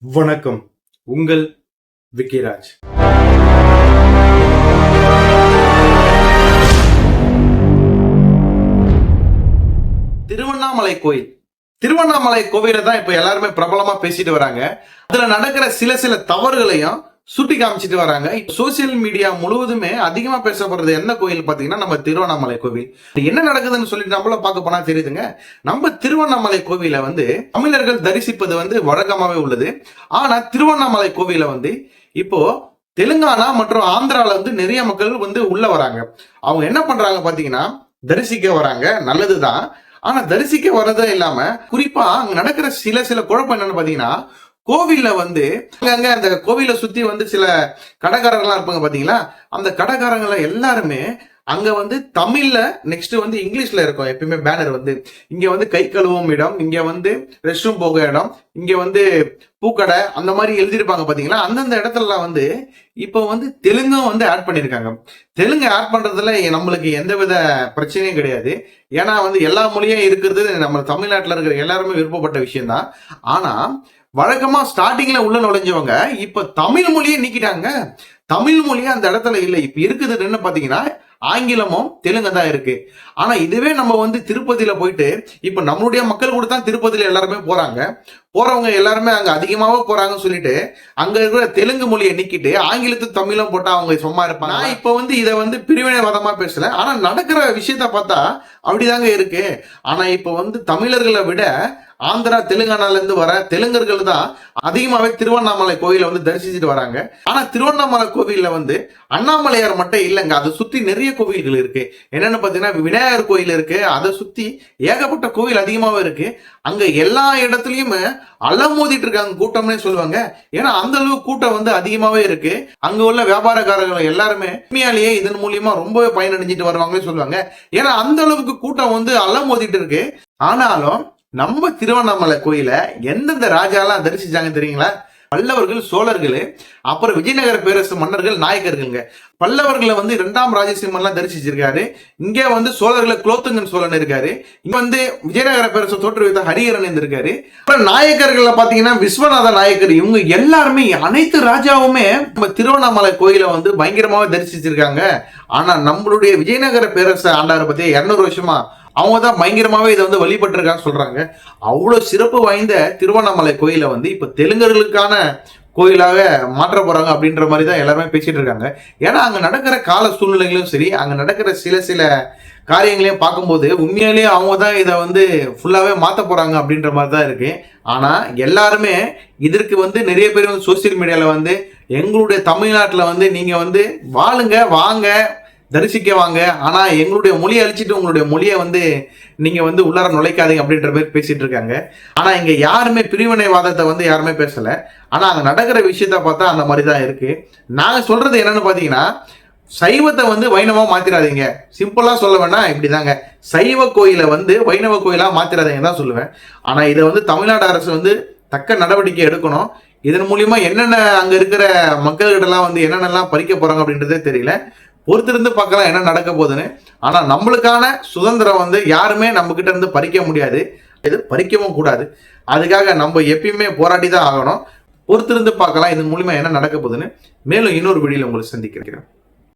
வணக்கம். உங்கள் விக்கிராஜ். திருவண்ணாமலை கோயில். திருவண்ணாமலை கோவில தான் இப்ப எல்லாருமே பிரபலமா பேசிட்டு வராங்க. அதுல நடக்கிற சில தவறுகளையும் சுட்டி காமிச்சிட்டு வராங்க. சோசியல் மீடியா முழுவதுமே அதிகமா பேசப்படுறது என்ன கோயில் பாத்தீங்கன்னா நம்ம திருவண்ணாமலை கோவில். என்ன நடக்குதுன்னு சொல்லிட்டு நம்மள பார்க்க போனா தெரியுதுங்க. நம்ம திருவண்ணாமலை கோவில தமிழர்கள் தரிசிப்பது வழக்கமாவே உள்ளது. ஆனா திருவண்ணாமலை கோவில இப்போ தெலுங்கானா மற்றும் ஆந்திரால நிறைய மக்கள் உள்ள வராங்க. அவங்க என்ன பண்றாங்க பாத்தீங்கன்னா தரிசிக்க வராங்க, நல்லதுதான். ஆனா தரிசிக்க வர்றதே இல்லாம குறிப்பா அங்க நடக்கிற சில குழப்பம் என்னன்னு பாத்தீங்கன்னா, கோவில்ல அங்க அந்த கோவில சுத்தி சில கடைக்காரர்கள்லாம் இருப்பாங்க பாத்தீங்களா, அந்த கடைக்காரங்கள எல்லாருமே அங்க தமிழ்ல நெக்ஸ்ட் இங்கிலீஷ்ல இருக்கும். எப்பயுமே பேனர் இங்க கை கழுவும் இடம், இங்க ரெஸ்ட் ரூம் போக இடம், இங்க பூக்கடை அந்த மாதிரி எழுதியிருப்பாங்க பாத்தீங்களா. அந்தந்த இடத்துல இப்போ தெலுங்கும் ஆட் பண்ணிருக்காங்க. தெலுங்கு ஆட் பண்றதுல நம்மளுக்கு எந்தவித பிரச்சனையும் கிடையாது. ஏன்னா எல்லா மொழியும் இருக்கிறது நம்ம தமிழ்நாட்டுல இருக்கிற எல்லாருமே விருப்பப்பட்ட விஷயம் தான். ஆனா வழக்கமா ஸ்டார்டிங்ல உள்ள நுழைஞ்சவங்க இப்ப தமிழ் மொழியை நீக்கிட்டாங்க. தமிழ் மொழியே அந்த இடத்துல இல்லை. இப்ப இருக்குது என்ன பாத்தீங்கன்னா ஆங்கிலமும் தெலுங்கு தான் இருக்கு. ஆனா இதுவே நம்ம திருப்பதியில போயிட்டு இப்ப நம்மளுடைய மக்கள் கூட தான் திருப்பதியில எல்லாருமே போறவங்க எல்லாருமே அங்க அதிகமாவே போறாங்கன்னு சொல்லிட்டு அங்க இருக்கிற தெலுங்கு மொழியை நீக்கிட்டு ஆங்கிலத்து தமிழும் போட்டா அவங்க சும்மா இருப்பாங்க. நான் இப்ப இதை பிரிவினைவாதமா பேசல. ஆனா நடக்கிற விஷயத்த பார்த்தா அப்படிதாங்க இருக்கு. ஆனா இப்ப தமிழர்களை விட ஆந்திரா தெலுங்கானால இருந்து வர தெலுங்கர்கள் தான் அதிகமாவே திருவண்ணாமலை கோயில தரிசிச்சுட்டு வராங்க. ஆனா திருவண்ணாமலை கோவில்ல அண்ணாமலையார் மட்டும் இல்லைங்க. அதை சுத்தி நிறைய கோவில்கள் இருக்கு. என்னன்னு பாத்தீங்கன்னா விநாயகர் கோயில் இருக்கு. அதை சுத்தி ஏகப்பட்ட கோவில் அதிகமாவே இருக்கு. அங்க எல்லா இடத்துலயுமே அலமோதிட்டு இருக்காங்க கூட்டம்னே சொல்லுவாங்க. ஏன்னா அந்த அளவுக்கு கூட்டம் அதிகமாவே இருக்கு. அங்க உள்ள வியாபாரக்காரர்கள் எல்லாருமே உண்மையாலேயே இதன் மூலியமா ரொம்பவே பயனடைஞ்சிட்டு வருவாங்கன்னு சொல்லுவாங்க. ஏன்னா அந்த அளவுக்கு கூட்டம் அலமோதிட்டு இருக்கு. ஆனாலும் நம்ம திருவண்ணாமலை கோயில எந்தெந்த ராஜாலாம் தரிசிச்சாங்க தெரியுங்களா? பல்லவர்கள், சோழர்கள், அப்புறம் விஜயநகர பேரரசு மன்னர்கள், நாயக்கர்களுங்க. பல்லவர்களை 2ஆம் ராஜசிம்மன் எல்லாம் தரிசிச்சிருக்காரு. இங்க சோழர்களை குலோத்துங்கன் சோழன் இருக்காரு. இங்க விஜயநகர பேரரசு தோற்றுவித்த ஹரிஹரன் இருந்திருக்காரு. அப்புறம் நாயக்கர்கள பாத்தீங்கன்னா விஸ்வநாத நாயக்கர். இவங்க எல்லாருமே அனைத்து ராஜாவுமே நம்ம திருவண்ணாமலை கோயில பயங்கரமாவே தரிசிச்சிருக்காங்க. ஆனா நம்மளுடைய விஜயநகர பேரரசு ஆண்டார பத்தி 200 வருஷமா அவங்க தான் பயங்கரமாவே இதை வழிபட்டு இருக்கான்னு சொல்றாங்க. அவ்வளவு சிறப்பு வாய்ந்த திருவண்ணாமலை கோயில இப்ப தெலுங்கர்களுக்கான கோயிலாக மாற்ற போறாங்க அப்படின்ற மாதிரி தான் எல்லாருமே பேசிட்டு இருக்காங்க. ஏன்னா அங்க நடக்கிற கால சூழ்நிலைகளும் சரி, அங்க நடக்கிற சில காரியங்களையும் பார்க்கும்போது உண்மையிலேயே அவங்க தான் இதை ஃபுல்லாவே மாத்த போறாங்க அப்படின்ற மாதிரி தான் இருக்கு. ஆனா எல்லாருமே இதற்கு நிறைய பேர் சோசியல் மீடியால எங்களுடைய தமிழ்நாட்டுல நீங்க வாழுங்க, வாங்க, தரிசிக்க வாங்க, ஆனா எங்களுடைய மொழியை அழிச்சிட்டு உங்களுடைய மொழியை நீங்க உள்ளார நுழைக்காதீங்க அப்படின்ற மாதிரி பேசிட்டு இருக்காங்க. ஆனா இங்க யாருமே பிரிவினைவாதத்தை யாருமே பேசல. ஆனா அங்க நடக்கிற விஷயத்த பார்த்தா அந்த மாதிரி தான் இருக்கு. நாங்க சொல்றது என்னன்னு பாத்தீங்கன்னா சைவத்தை வைணவமா மாத்திராதீங்க. சிம்பிளா சொல்ல வேணா இப்படிதாங்க, சைவ கோயிலை வைணவ கோயிலா மாத்திராதீங்க தான் சொல்லுவேன். ஆனா இதை தமிழ்நாடு அரசு தக்க நடவடிக்கை எடுக்கணும். இதன் மூலியமா என்னென்ன அங்க இருக்கிற மக்கள்கிட்ட எல்லாம் என்னென்னலாம் பறிக்க போறாங்க அப்படின்றதே தெரியல. பொறுத்திருந்து பார்க்கலாம் என்ன நடக்க போகுதுன்னு. ஆனா நம்மளுக்கான சுதந்திரம் யாருமே நம்ம கிட்ட இருந்து பறிக்க முடியாது, இது பறிக்கவும் கூடாது. அதுக்காக நம்ம எப்பயுமே போராடி தான் ஆகணும். பொறுத்திருந்து பார்க்கலாம் இதன் மூலியமா என்ன நடக்க போகுதுன்னு. மேலும் இன்னொரு வீடியோல உங்களை சந்திக்கிறேன்.